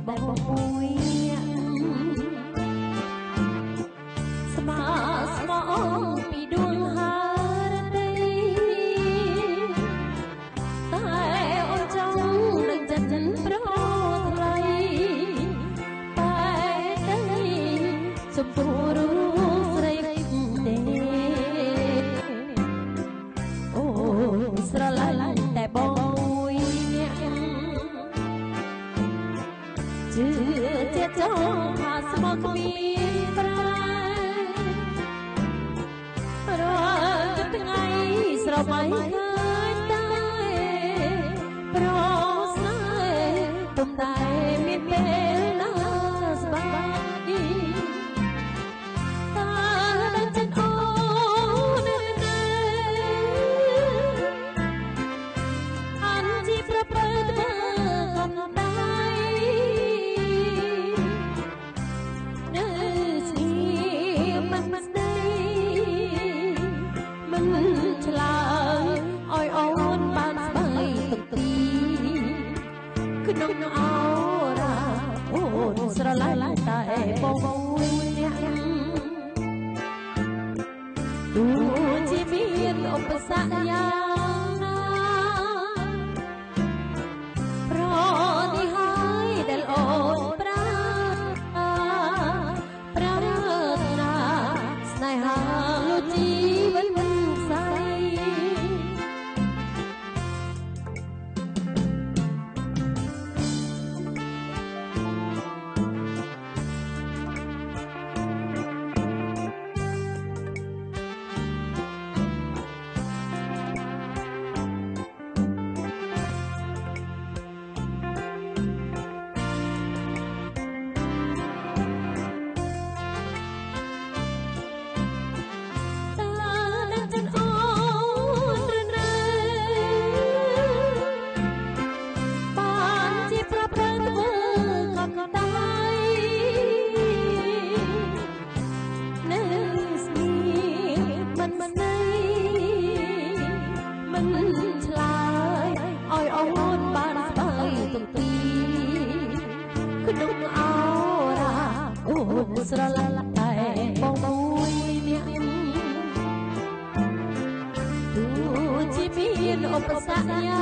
បងមួយស្មាស្មោពីដួងហារតីតែអូនចង់នឹងចិត្តប្រថ្លៃតែតែចំពោះរូបស្រីទេអូស្រឡាញ់តែបងមួយអ្នកជឿជាចង់ថាស្មោះគ្មានប្រែរាល់ថ្ងៃស្រមៃឃើញតែប្រស្នេហ៍ពុំតែមានពេលណាស្បាយតាដល់ចិត្តអូននៅអានជីប្រព្រឹត្តធ្វើកំដៅនៅស្ងៀមមិនស្ដីមិនឆ្លើយឲ្យអូនបានស្បីទុកទីក្នុងអរ៉ាអូនស្រឡាញ់តែបងមួយអ្នកទោះជាមានឧបសគ្គយ៉ាងណាប្រនេះហើយដែលអូនប្រាថ្នាស្នេហាលុះជីវិតមិនខ្សែឆ្លើយឲ្យអូនបានស្បីទាំងពីរក្នុងអរ៉ាអូនស្រឡាញ់តែបងមួយអ្នកទោះជាមានឧបសគ្គ